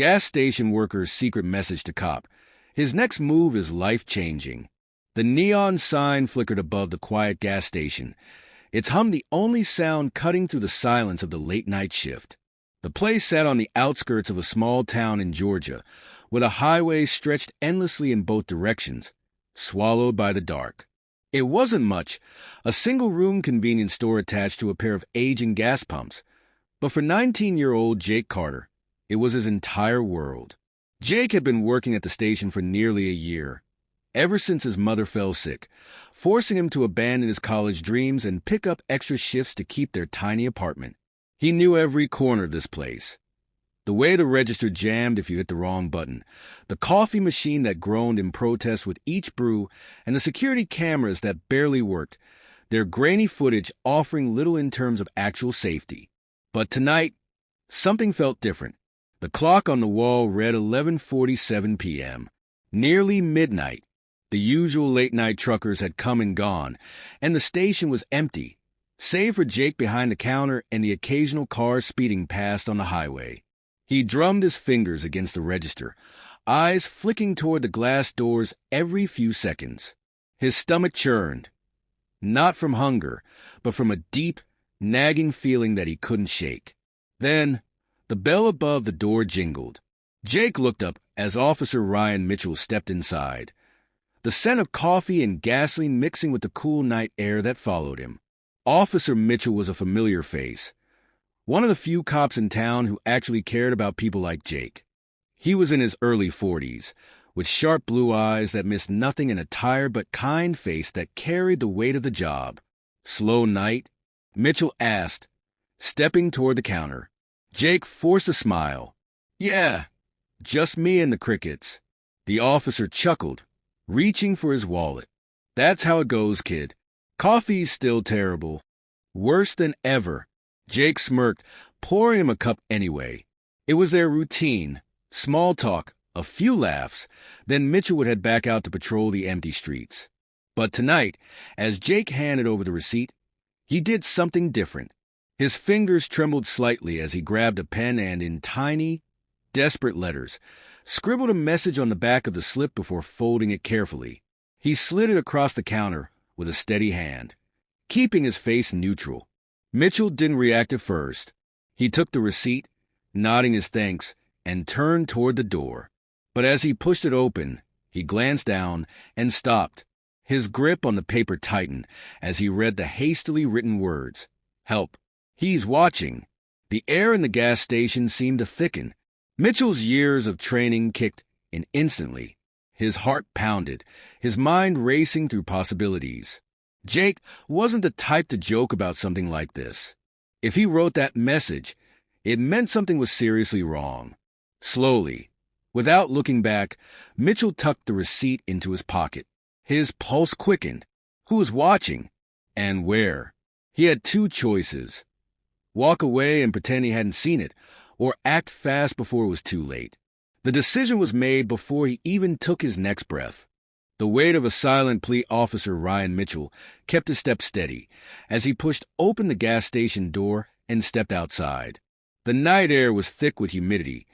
Gas station worker's secret message to cop. His next move is life-changing. The neon sign flickered above the quiet gas station, its hum the only sound cutting through the silence of the late-night shift. The place sat on the outskirts of a small town in Georgia, with a highway stretched endlessly in both directions, swallowed by the dark. It wasn't much, a single-room convenience store attached to a pair of aging gas pumps, but for 19-year-old Jake Carter, it was his entire world. Jake had been working at the station for nearly a year, ever since his mother fell sick, forcing him to abandon his college dreams and pick up extra shifts to keep their tiny apartment. He knew every corner of this place. The way the register jammed if you hit the wrong button, the coffee machine that groaned in protest with each brew, and the security cameras that barely worked, their grainy footage offering little in terms of actual safety. But tonight, something felt different. The clock on the wall read 11:47 p.m., nearly midnight. The usual late-night truckers had come and gone, and the station was empty, save for Jake behind the counter and the occasional car speeding past on the highway. He drummed his fingers against the register, eyes flicking toward the glass doors every few seconds. His stomach churned, not from hunger, but from a deep, nagging feeling that he couldn't shake. Then, the bell above the door jingled. Jake looked up as Officer Ryan Mitchell stepped inside, the scent of coffee and gasoline mixing with the cool night air that followed him. Officer Mitchell was a familiar face, one of the few cops in town who actually cared about people like Jake. He was in his early 40s, with sharp blue eyes that missed nothing and a tired but kind face that carried the weight of the job. "Slow night?" Mitchell asked, stepping toward the counter. Jake forced a smile. "Yeah, just me and the crickets." The officer chuckled, reaching for his wallet. "That's how it goes, kid. Coffee's still terrible. Worse than ever." Jake smirked, pouring him a cup anyway. It was their routine. Small talk, a few laughs, then Mitchell would head back out to patrol the empty streets. But tonight, as Jake handed over the receipt, he did something different. His fingers trembled slightly as he grabbed a pen and, in tiny, desperate letters, scribbled a message on the back of the slip before folding it carefully. He slid it across the counter with a steady hand, keeping his face neutral. Mitchell didn't react at first. He took the receipt, nodding his thanks, and turned toward the door. But as he pushed it open, he glanced down and stopped. His grip on the paper tightened as he read the hastily written words. "Help. He's watching." The air in the gas station seemed to thicken. Mitchell's years of training kicked in instantly. His heart pounded, his mind racing through possibilities. Jake wasn't the type to joke about something like this. If he wrote that message, it meant something was seriously wrong. Slowly, without looking back, Mitchell tucked the receipt into his pocket. His pulse quickened. Who was watching? And where? He had two choices. Walk away and pretend he hadn't seen it, or act fast before it was too late. The decision was made before he even took his next breath. The weight of a silent plea officer Ryan Mitchell kept his step steady as he pushed open the gas station door and stepped outside. The night air was thick with humidity,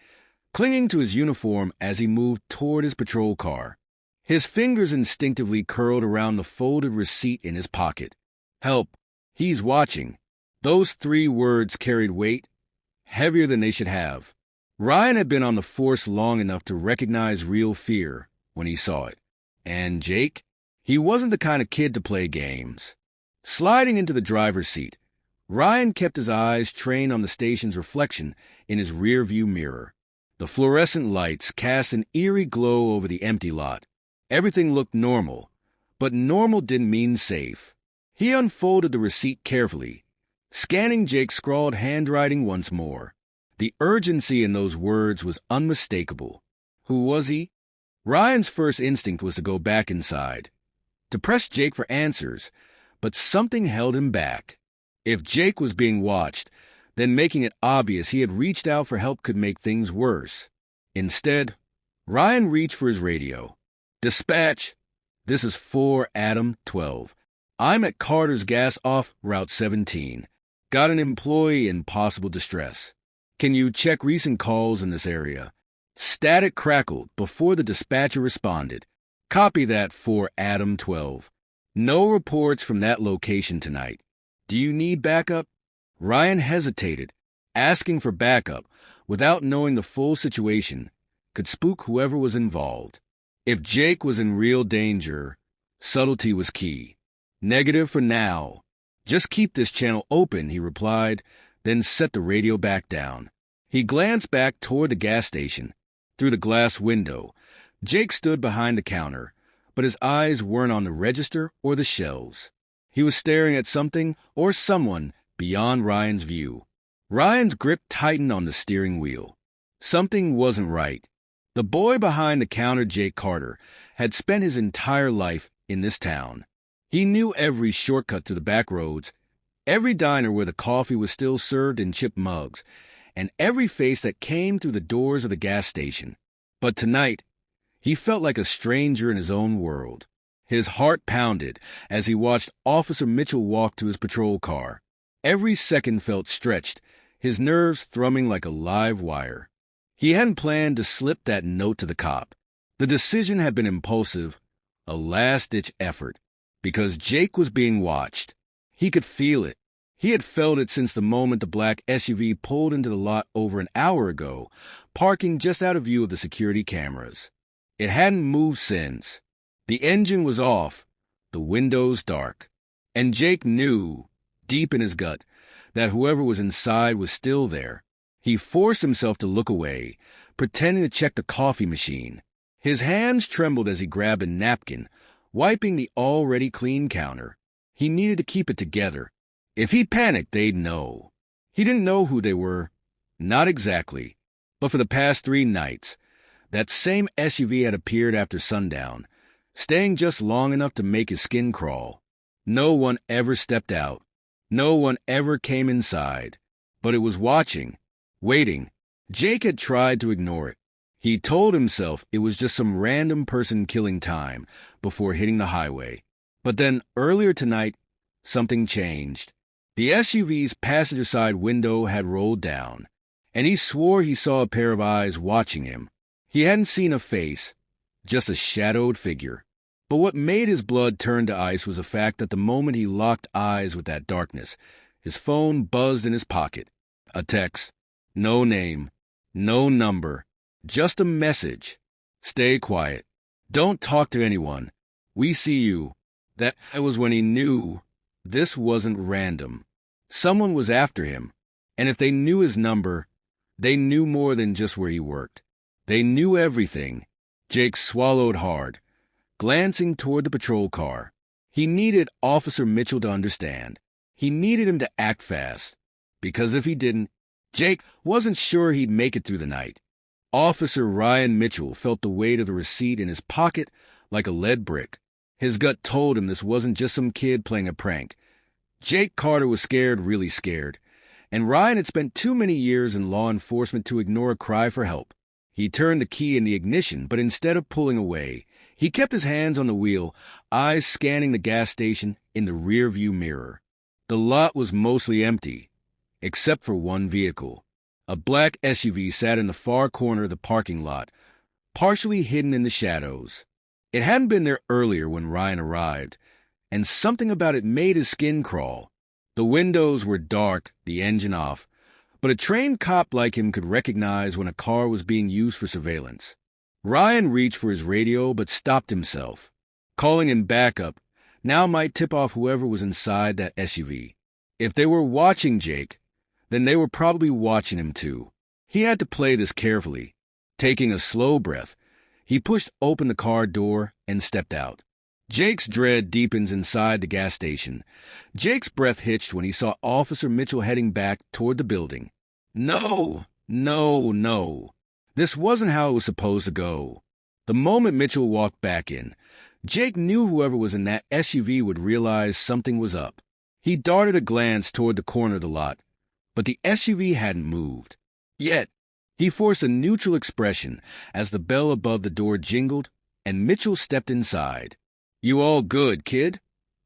clinging to his uniform as he moved toward his patrol car. His fingers instinctively curled around the folded receipt in his pocket. "Help. He's watching." Those 3 words carried weight, heavier than they should have. Ryan had been on the force long enough to recognize real fear when he saw it. And Jake? He wasn't the kind of kid to play games. Sliding into the driver's seat, Ryan kept his eyes trained on the station's reflection in his rearview mirror. The fluorescent lights cast an eerie glow over the empty lot. Everything looked normal, but normal didn't mean safe. He unfolded the receipt carefully, scanning Jake's scrawled handwriting once more. The urgency in those words was unmistakable. Who was he? Ryan's first instinct was to go back inside, to press Jake for answers, but something held him back. If Jake was being watched, then making it obvious he had reached out for help could make things worse. Instead, Ryan reached for his radio. "Dispatch, this is 4 Adam 12. I'm at Carter's Gas off Route 17. Got an employee in possible distress. Can you check recent calls in this area? Static crackled before the dispatcher responded. Copy that for Adam 12. No reports from that location tonight. Do you need backup? Ryan hesitated. Asking for backup, without knowing the full situation, could spook whoever was involved. If Jake was in real danger, subtlety was key. Negative for now. Just keep this channel open, he replied, then set the radio back down. He glanced back toward the gas station. Through the glass window, Jake stood behind the counter, but his eyes weren't on the register or the shelves. He was staring at something or someone beyond Ryan's view. Ryan's grip tightened on the steering wheel. Something wasn't right. The boy behind the counter, Jake Carter, had spent his entire life in this town. He knew every shortcut to the back roads, every diner where the coffee was still served in chipped mugs, and every face that came through the doors of the gas station. But tonight, he felt like a stranger in his own world. His heart pounded as he watched Officer Mitchell walk to his patrol car. Every second felt stretched, his nerves thrumming like a live wire. He hadn't planned to slip that note to the cop. The decision had been impulsive, a last-ditch effort, because Jake was being watched. He could feel it. He had felt it since the moment the black SUV pulled into the lot over an hour ago, parking just out of view of the security cameras. It hadn't moved since. The engine was off, the windows dark, and Jake knew, deep in his gut, that whoever was inside was still there. He forced himself to look away, pretending to check the coffee machine. His hands trembled as he grabbed a napkin, wiping the already clean counter. He needed to keep it together. If he panicked, they'd know. He didn't know who they were, not exactly, but for the past 3 nights, that same SUV had appeared after sundown, staying just long enough to make his skin crawl. No one ever stepped out. No one ever came inside. But it was watching, waiting. Jake had tried to ignore it. He told himself it was just some random person killing time before hitting the highway. But then, earlier tonight, something changed. The SUV's passenger side window had rolled down, and he swore he saw a pair of eyes watching him. He hadn't seen a face, just a shadowed figure. But what made his blood turn to ice was the fact that the moment he locked eyes with that darkness, his phone buzzed in his pocket. A text. No name. No number. Just a message. Stay quiet. Don't talk to anyone. We see you. That was when he knew this wasn't random. Someone was after him, and if they knew his number, they knew more than just where he worked. They knew everything. Jake swallowed hard, glancing toward the patrol car. He needed Officer Mitchell to understand. He needed him to act fast, because if he didn't, Jake wasn't sure he'd make it through the night. Officer Ryan Mitchell felt the weight of the receipt in his pocket like a lead brick. His gut told him this wasn't just some kid playing a prank. Jake Carter was scared, really scared, and Ryan had spent too many years in law enforcement to ignore a cry for help. He turned the key in the ignition, but instead of pulling away, he kept his hands on the wheel, eyes scanning the gas station in the rearview mirror. The lot was mostly empty, except for one vehicle. A black SUV sat in the far corner of the parking lot, partially hidden in the shadows. It hadn't been there earlier when Ryan arrived, and something about it made his skin crawl. The windows were dark, the engine off, but a trained cop like him could recognize when a car was being used for surveillance. Ryan reached for his radio but stopped himself. Calling in backup now might tip off whoever was inside that SUV. If they were watching Jake, then they were probably watching him too. He had to play this carefully. Taking a slow breath, he pushed open the car door and stepped out. Jake's dread deepens inside the gas station. Jake's breath hitched when he saw Officer Mitchell heading back toward the building. No. This wasn't how it was supposed to go. The moment Mitchell walked back in, Jake knew whoever was in that SUV would realize something was up. He darted a glance toward the corner of the lot, but the SUV hadn't moved. Yet, he forced a neutral expression as the bell above the door jingled and Mitchell stepped inside. "You all good, kid?"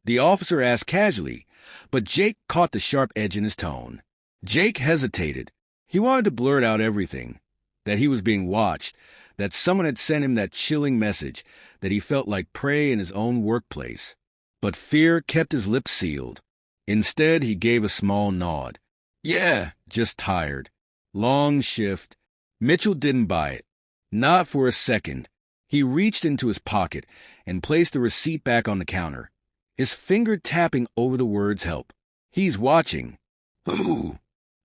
the officer asked casually, but Jake caught the sharp edge in his tone. Jake hesitated. He wanted to blurt out everything, that he was being watched, that someone had sent him that chilling message, that he felt like prey in his own workplace. But fear kept his lips sealed. Instead, he gave a small nod. Yeah, just tired. Long shift. Mitchell didn't buy it. Not for a second. He reached into his pocket and placed the receipt back on the counter, his finger tapping over the words help. He's watching. Who?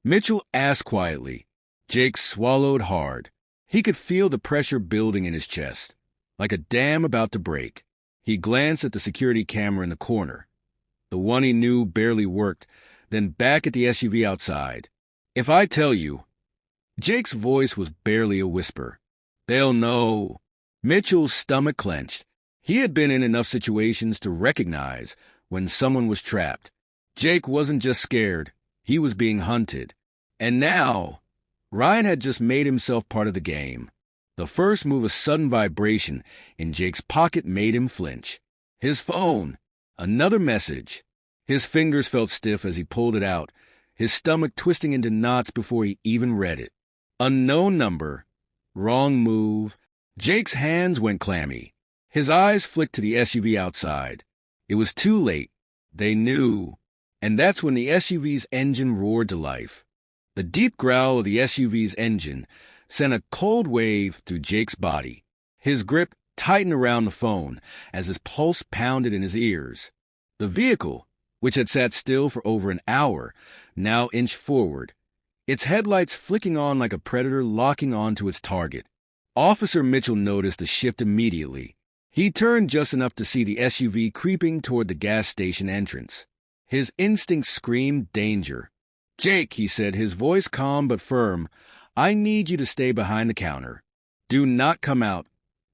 Mitchell asked quietly. Jake swallowed hard. He could feel the pressure building in his chest, like a dam about to break. He glanced at the security camera in the corner. The one he knew barely worked, then back at the SUV outside. If I tell you... Jake's voice was barely a whisper. They'll know. Mitchell's stomach clenched. He had been in enough situations to recognize when someone was trapped. Jake wasn't just scared. He was being hunted. And now, Ryan had just made himself part of the game. The first move, a sudden vibration in Jake's pocket, made him flinch. His phone. Another message. His fingers felt stiff as he pulled it out, his stomach twisting into knots before he even read it. Unknown number. Wrong move. Jake's hands went clammy. His eyes flicked to the SUV outside. It was too late. They knew. And that's when the SUV's engine roared to life. The deep growl of the SUV's engine sent a cold wave through Jake's body. His grip tightened around the phone as his pulse pounded in his ears. The vehicle, which had sat still for over an hour, now inched forward, its headlights flicking on like a predator locking onto its target. Officer Mitchell noticed the shift immediately. He turned just enough to see the SUV creeping toward the gas station entrance. His instinct screamed danger. Jake, he said, his voice calm but firm, I need you to stay behind the counter. Do not come out.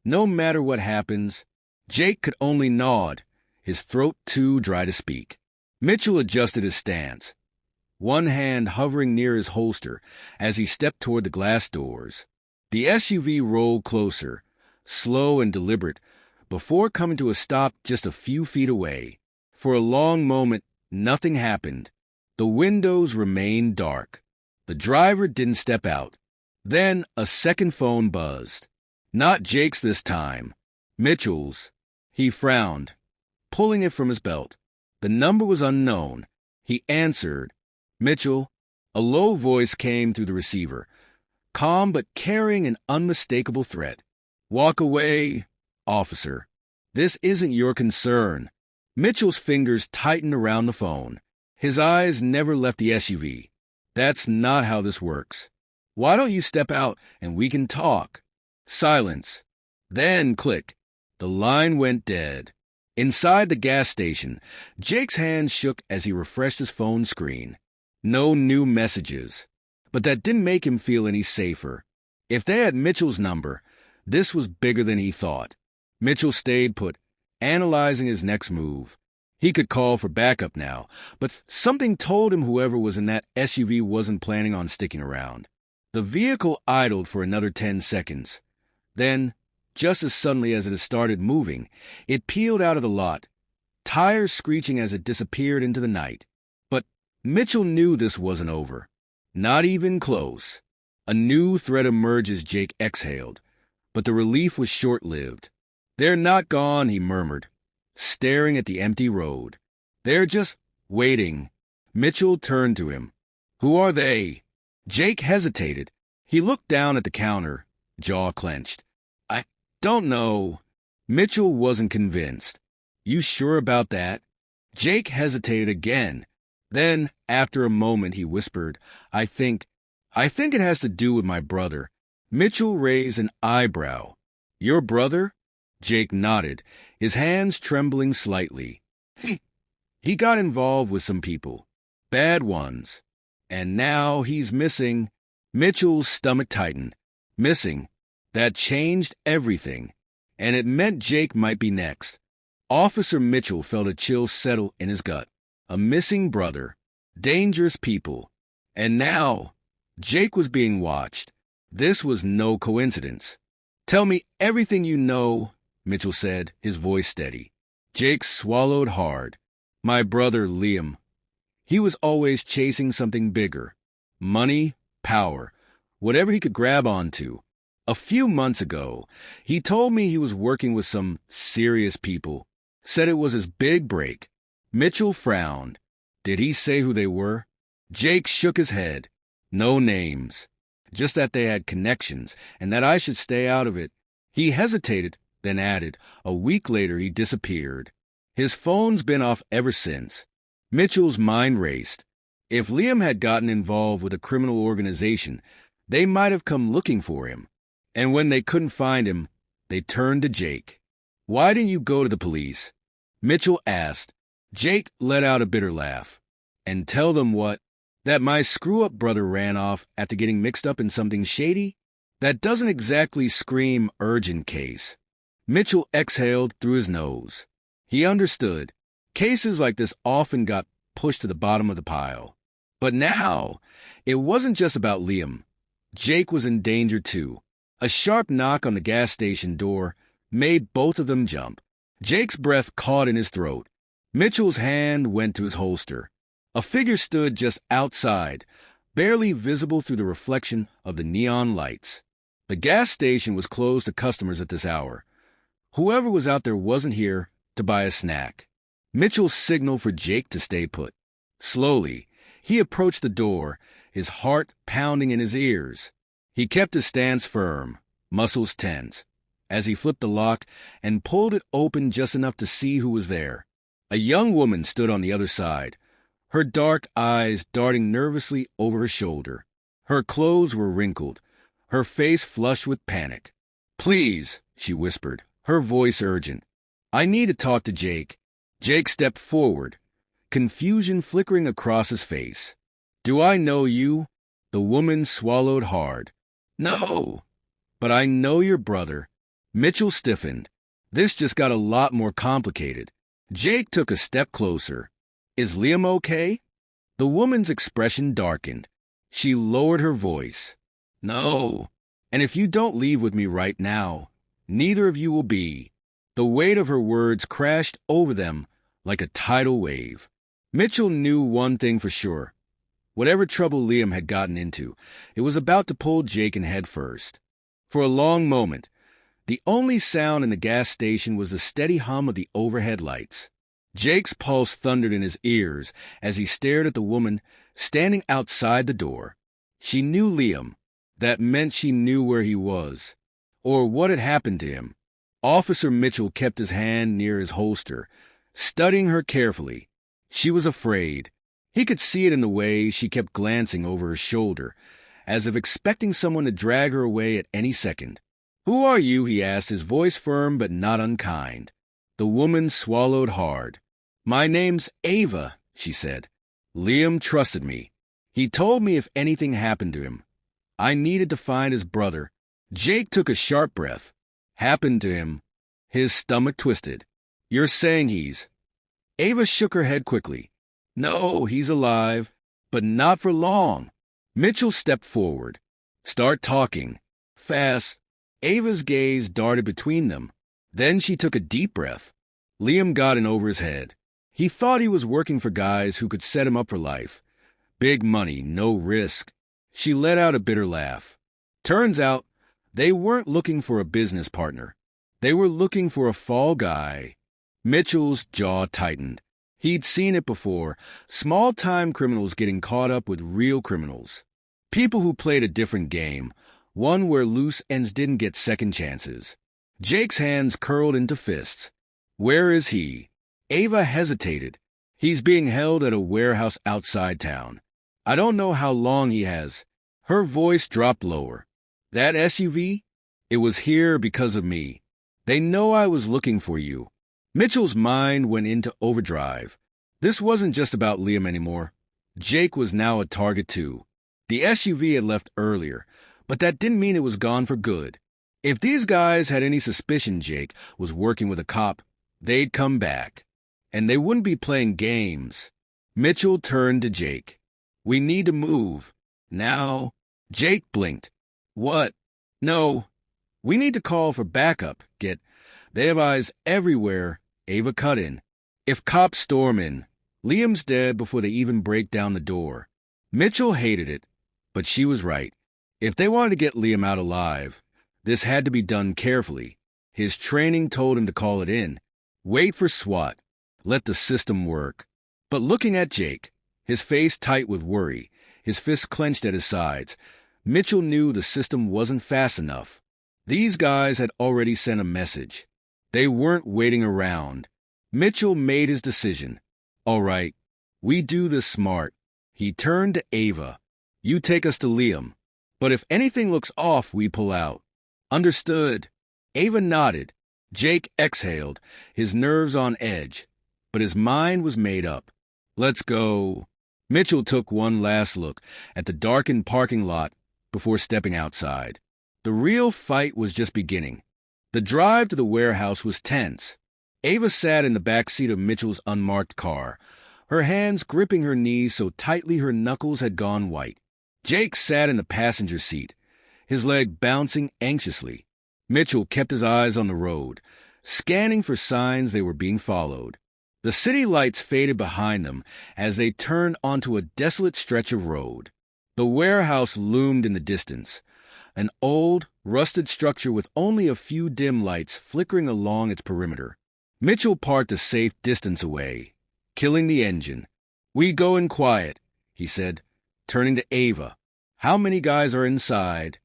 No matter what happens. Jake could only nod, his throat too dry to speak. Mitchell adjusted his stance, one hand hovering near his holster as he stepped toward the glass doors. The SUV rolled closer, slow and deliberate, before coming to a stop just a few feet away. For a long moment, nothing happened. The windows remained dark. The driver didn't step out. Then a second phone buzzed. Not Jake's this time. Mitchell's. He frowned, pulling it from his belt. The number was unknown. He answered. Mitchell. A low voice came through the receiver, calm but carrying an unmistakable threat. Walk away, officer. This isn't your concern. Mitchell's fingers tightened around the phone. His eyes never left the SUV. That's not how this works. Why don't you step out and we can talk? Silence. Then click. The line went dead. Inside the gas station, Jake's hands shook as he refreshed his phone screen. No new messages. But that didn't make him feel any safer. If they had Mitchell's number, this was bigger than he thought. Mitchell stayed put, analyzing his next move. He could call for backup now, but something told him whoever was in that SUV wasn't planning on sticking around. The vehicle idled for another 10 seconds. Then, just as suddenly as it had started moving, it peeled out of the lot, tires screeching as it disappeared into the night. But Mitchell knew this wasn't over. Not even close. A new threat emerged as Jake exhaled, but the relief was short-lived. They're not gone, he murmured, staring at the empty road. They're just waiting. Mitchell turned to him. Who are they? Jake hesitated. He looked down at the counter, jaw clenched. I don't know. Mitchell wasn't convinced. You sure about that? Jake hesitated again. Then, after a moment, he whispered, I think it has to do with my brother. Mitchell raised an eyebrow. Your brother? Jake nodded, his hands trembling slightly. He got involved with some people. Bad ones. And now he's missing. Mitchell's stomach tightened. Missing. That changed everything. And it meant Jake might be next. Officer Mitchell felt a chill settle in his gut. A missing brother. Dangerous people. And now, Jake was being watched. This was no coincidence. Tell me everything you know, Mitchell said, his voice steady. Jake swallowed hard. My brother, Liam. He was always chasing something bigger. Money, power, whatever he could grab onto. A few months ago, he told me he was working with some serious people, said it was his big break. Mitchell frowned. Did he say who they were? Jake shook his head. No names. Just that they had connections, and that I should stay out of it. He hesitated, then added, a week later he disappeared. His phone's been off ever since. Mitchell's mind raced. If Liam had gotten involved with a criminal organization, they might have come looking for him. And when they couldn't find him, they turned to Jake. Why didn't you go to the police? Mitchell asked. Jake let out a bitter laugh. And tell them what? That my screw-up brother ran off after getting mixed up in something shady? That doesn't exactly scream urgent case. Mitchell exhaled through his nose. He understood. Cases like this often got pushed to the bottom of the pile. But now, it wasn't just about Liam. Jake was in danger too. A sharp knock on the gas station door made both of them jump. Jake's breath caught in his throat. Mitchell's hand went to his holster. A figure stood just outside, barely visible through the reflection of the neon lights. The gas station was closed to customers at this hour. Whoever was out there wasn't here to buy a snack. Mitchell signaled for Jake to stay put. Slowly, he approached the door, his heart pounding in his ears. He kept his stance firm, muscles tense, as he flipped the lock and pulled it open just enough to see who was there. A young woman stood on the other side, her dark eyes darting nervously over her shoulder. Her clothes were wrinkled, her face flushed with panic. "Please," she whispered, her voice urgent. "I need to talk to Jake." Jake stepped forward, confusion flickering across his face. "Do I know you?" The woman swallowed hard. "No, but I know your brother." Mitchell stiffened. This just got a lot more complicated. Jake took a step closer. "Is Liam okay?" The woman's expression darkened. She lowered her voice. "No, and if you don't leave with me right now, neither of you will be." The weight of her words crashed over them like a tidal wave. Mitchell knew one thing for sure. Whatever trouble Liam had gotten into, it was about to pull Jake in head first. For a long moment, the only sound in the gas station was the steady hum of the overhead lights. Jake's pulse thundered in his ears as he stared at the woman standing outside the door. She knew Liam. That meant she knew where he was, or what had happened to him. Officer Mitchell kept his hand near his holster, studying her carefully. She was afraid. He could see it in the way she kept glancing over her shoulder, as if expecting someone to drag her away at any second. "Who are you?" he asked, his voice firm but not unkind. The woman swallowed hard. "My name's Ava," she said. "Liam trusted me. He told me if anything happened to him, I needed to find his brother." Jake took a sharp breath. "Happened to him?" His stomach twisted. "You're saying he's—" Ava shook her head quickly. "No, he's alive, but not for long." Mitchell stepped forward. "Start talking. Fast." Ava's gaze darted between them. Then she took a deep breath. Liam got in over his head. He thought he was working for guys who could set him up for life. Big money, no risk. She let out a bitter laugh. Turns out, they weren't looking for a business partner. They were looking for a fall guy. Mitchell's jaw tightened. He'd seen it before, small-time criminals getting caught up with real criminals. People who played a different game, one where loose ends didn't get second chances. Jake's hands curled into fists. "Where is he?" Ava hesitated. "He's being held at a warehouse outside town. I don't know how long he has." Her voice dropped lower. "That SUV? It was here because of me. They know I was looking for you." Mitchell's mind went into overdrive. This wasn't just about Liam anymore. Jake was now a target too. The SUV had left earlier, but that didn't mean it was gone for good. If these guys had any suspicion Jake was working with a cop, they'd come back. And they wouldn't be playing games. Mitchell turned to Jake. "We need to move. Now." Jake blinked. "What?" "No. We need to call for backup. They have eyes everywhere." Ava cut in. "If cops storm in, Liam's dead before they even break down the door." Mitchell hated it, but she was right. If they wanted to get Liam out alive, this had to be done carefully. His training told him to call it in. Wait for SWAT. Let the system work. But looking at Jake, his face tight with worry, his fists clenched at his sides, Mitchell knew the system wasn't fast enough. These guys had already sent a message. They weren't waiting around. Mitchell made his decision. All right, we do this smart. He turned to Ava. You take us to Liam. But if anything looks off, we pull out. Understood. Ava nodded. Jake exhaled, his nerves on edge. But his mind was made up. Let's go. Mitchell took one last look at the darkened parking lot before stepping outside. The real fight was just beginning. The drive to the warehouse was tense. Ava sat in the back seat of Mitchell's unmarked car, her hands gripping her knees so tightly her knuckles had gone white. Jake sat in the passenger seat, his leg bouncing anxiously. Mitchell kept his eyes on the road, scanning for signs they were being followed. The city lights faded behind them as they turned onto a desolate stretch of road. The warehouse loomed in the distance, an old, rusted structure with only a few dim lights flickering along its perimeter. Mitchell parked a safe distance away, killing the engine. We go in quiet, he said, turning to Ava. How many guys are inside?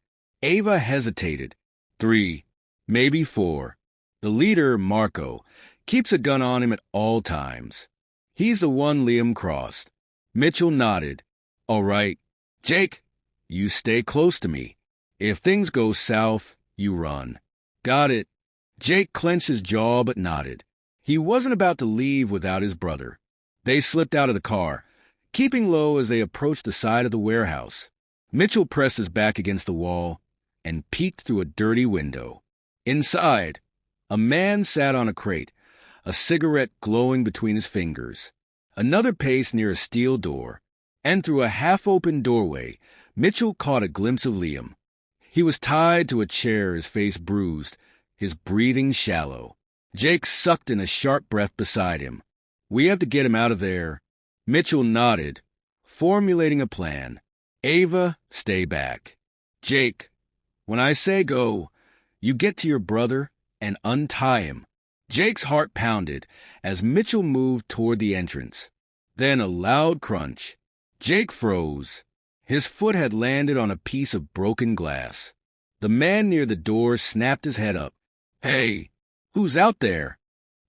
Ava hesitated. 3, maybe 4. The leader, Marco, keeps a gun on him at all times. He's the one Liam crossed. Mitchell nodded. All right. Jake, you stay close to me. If things go south, you run. Got it. Jake clenched his jaw but nodded. He wasn't about to leave without his brother. They slipped out of the car, keeping low as they approached the side of the warehouse. Mitchell pressed his back against the wall and peeked through a dirty window. Inside, a man sat on a crate, a cigarette glowing between his fingers. Another pace near a steel door, and through a half-open doorway, Mitchell caught a glimpse of Liam. He was tied to a chair, his face bruised, his breathing shallow. Jake sucked in a sharp breath beside him. We have to get him out of there. Mitchell nodded, formulating a plan. Ava, stay back. Jake, when I say go, you get to your brother and untie him. Jake's heart pounded as Mitchell moved toward the entrance. Then a loud crunch. Jake froze. His foot had landed on a piece of broken glass. The man near the door snapped his head up. Hey, who's out there?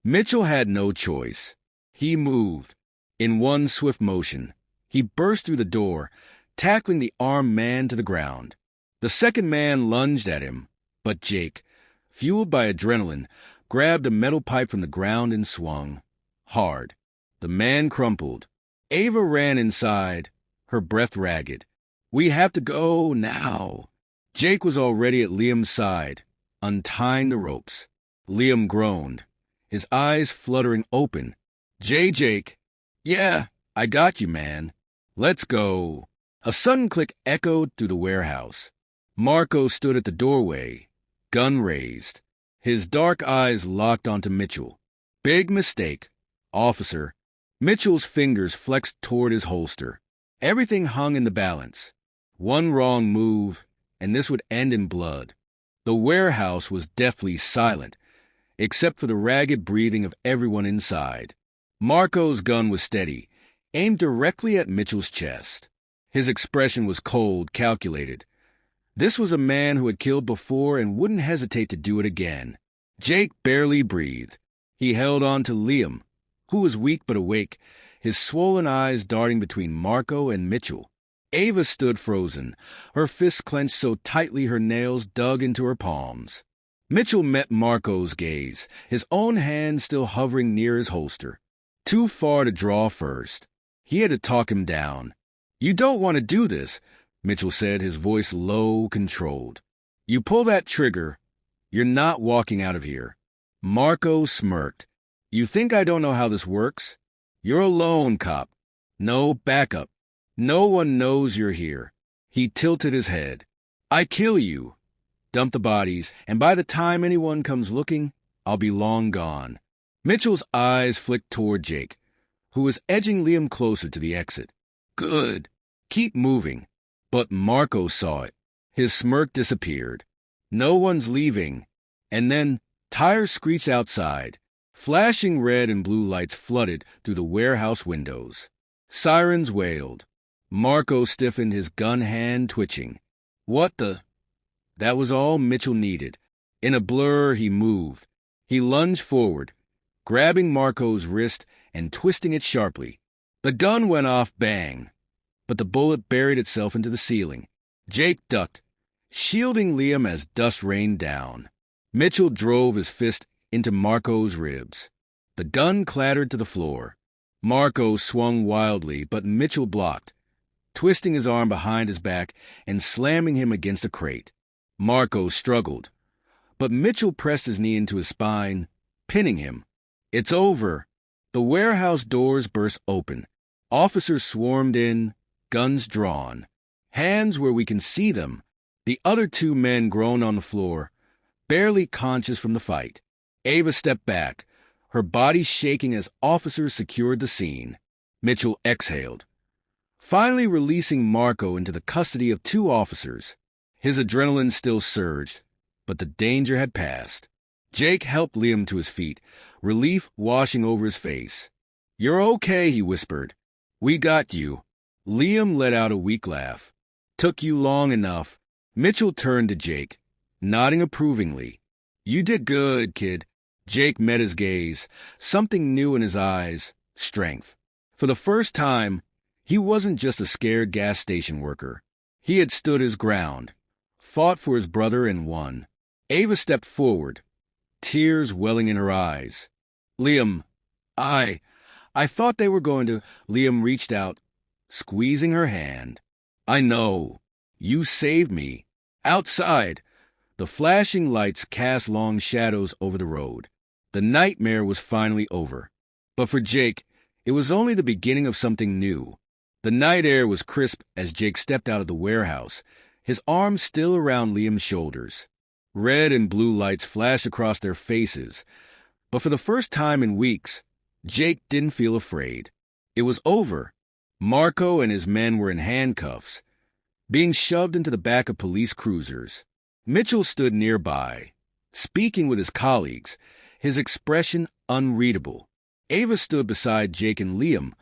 Mitchell had no choice. He moved. In one swift motion, he burst through the door, tackling the armed man to the ground. The second man lunged at him, but Jake, fueled by adrenaline, grabbed a metal pipe from the ground and swung. Hard. The man crumpled. Ava ran inside, her breath ragged. We have to go now. Jake was already at Liam's side, untying the ropes. Liam groaned, his eyes fluttering open. Jake. Yeah, I got you, man. Let's go. A sudden click echoed through the warehouse. Marco stood at the doorway, gun raised. His dark eyes locked onto Mitchell. Big mistake, officer. Mitchell's fingers flexed toward his holster. Everything hung in the balance. One wrong move, and this would end in blood. The warehouse was deathly silent, except for the ragged breathing of everyone inside. Marco's gun was steady, aimed directly at Mitchell's chest. His expression was cold, calculated. This was a man who had killed before and wouldn't hesitate to do it again. Jake barely breathed. He held on to Liam, who was weak but awake, his swollen eyes darting between Marco and Mitchell. Ava stood frozen, her fists clenched so tightly her nails dug into her palms. Mitchell met Marco's gaze, his own hand still hovering near his holster. Too far to draw first. He had to talk him down. You don't want to do this, Mitchell said, his voice low, controlled. You pull that trigger, you're not walking out of here. Marco smirked. You think I don't know how this works? You're alone, cop. No backup. No one knows you're here. He tilted his head. I kill you. Dump the bodies, and by the time anyone comes looking, I'll be long gone. Mitchell's eyes flicked toward Jake, who was edging Liam closer to the exit. Good. Keep moving. But Marco saw it. His smirk disappeared. No one's leaving. And then tires screeched outside. Flashing red and blue lights flooded through the warehouse windows. Sirens wailed. Marco stiffened, his gun hand twitching. What the? That was all Mitchell needed. In a blur, he moved. He lunged forward, grabbing Marco's wrist and twisting it sharply. The gun went off bang, but the bullet buried itself into the ceiling. Jake ducked, shielding Liam as dust rained down. Mitchell drove his fist into Marco's ribs. The gun clattered to the floor. Marco swung wildly, but Mitchell blocked, twisting his arm behind his back and slamming him against a crate. Marco struggled, but Mitchell pressed his knee into his spine, pinning him. It's over. The warehouse doors burst open. Officers swarmed in, guns drawn. Hands where we can see them. The other two men groaned on the floor, barely conscious from the fight. Ava stepped back, her body shaking as officers secured the scene. Mitchell exhaled, finally releasing Marco into the custody of two officers. His adrenaline still surged, but the danger had passed. Jake helped Liam to his feet, relief washing over his face. "You're okay," he whispered. "We got you." Liam let out a weak laugh. "Took you long enough." Mitchell turned to Jake, nodding approvingly. "You did good, kid." Jake met his gaze, something new in his eyes, strength. For the first time, he wasn't just a scared gas station worker. He had stood his ground, fought for his brother, and won. Ava stepped forward, tears welling in her eyes. "Liam, I thought they were going to—" Liam reached out, squeezing her hand. "I know. You saved me." Outside, the flashing lights cast long shadows over the road. The nightmare was finally over. But for Jake, it was only the beginning of something new. The night air was crisp as Jake stepped out of the warehouse, his arms still around Liam's shoulders. Red and blue lights flashed across their faces. But for the first time in weeks, Jake didn't feel afraid. It was over. Marco and his men were in handcuffs, being shoved into the back of police cruisers. Mitchell stood nearby, speaking with his colleagues, his expression unreadable. Ava stood beside Jake and Liam,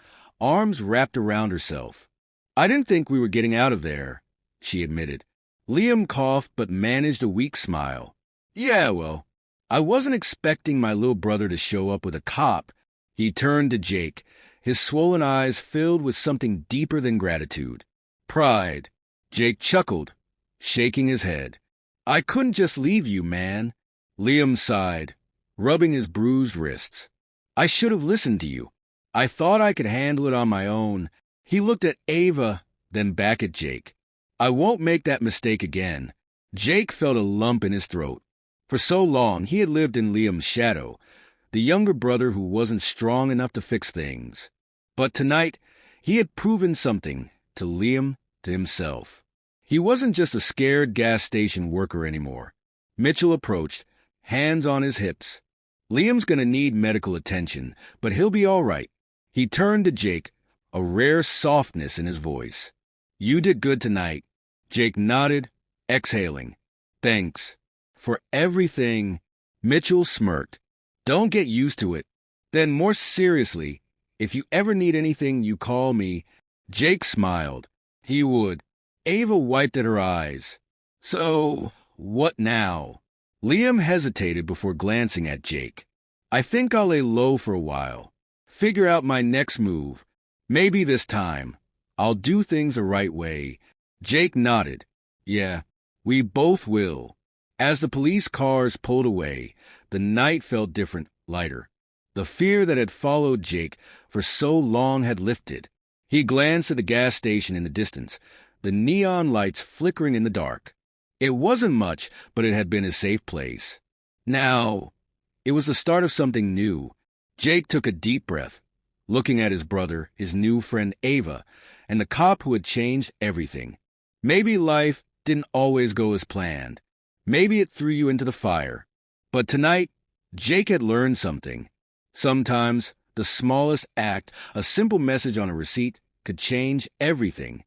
arms wrapped around herself. "I didn't think we were getting out of there," she admitted. Liam coughed but managed a weak smile. "Yeah, well, I wasn't expecting my little brother to show up with a cop." He turned to Jake, his swollen eyes filled with something deeper than gratitude. Pride. Jake chuckled, shaking his head. "I couldn't just leave you, man." Liam sighed, rubbing his bruised wrists. "I should have listened to you. I thought I could handle it on my own." He looked at Ava, then back at Jake. "I won't make that mistake again." Jake felt a lump in his throat. For so long, he had lived in Liam's shadow, the younger brother who wasn't strong enough to fix things. But tonight, he had proven something, to Liam, to himself. He wasn't just a scared gas station worker anymore. Mitchell approached, hands on his hips. "Liam's gonna need medical attention, but he'll be all right." He turned to Jake, a rare softness in his voice. "You did good tonight." Jake nodded, exhaling. "Thanks. For everything." Mitchell smirked. "Don't get used to it." Then more seriously, "If you ever need anything, you call me." Jake smiled. He would. Ava wiped at her eyes. "So, what now?" Liam hesitated before glancing at Jake. "I think I'll lay low for a while. Figure out my next move. Maybe this time I'll do things the right way." Jake nodded. "Yeah, we both will." As the police cars pulled away, the night felt different, lighter. The fear that had followed Jake for so long had lifted. He glanced at the gas station in the distance, the neon lights flickering in the dark. It wasn't much, but it had been a safe place. Now, it was the start of something new. Jake took a deep breath, looking at his brother, his new friend Ava, and the cop who had changed everything. Maybe life didn't always go as planned. Maybe it threw you into the fire. But tonight, Jake had learned something. Sometimes, the smallest act, a simple message on a receipt, could change everything.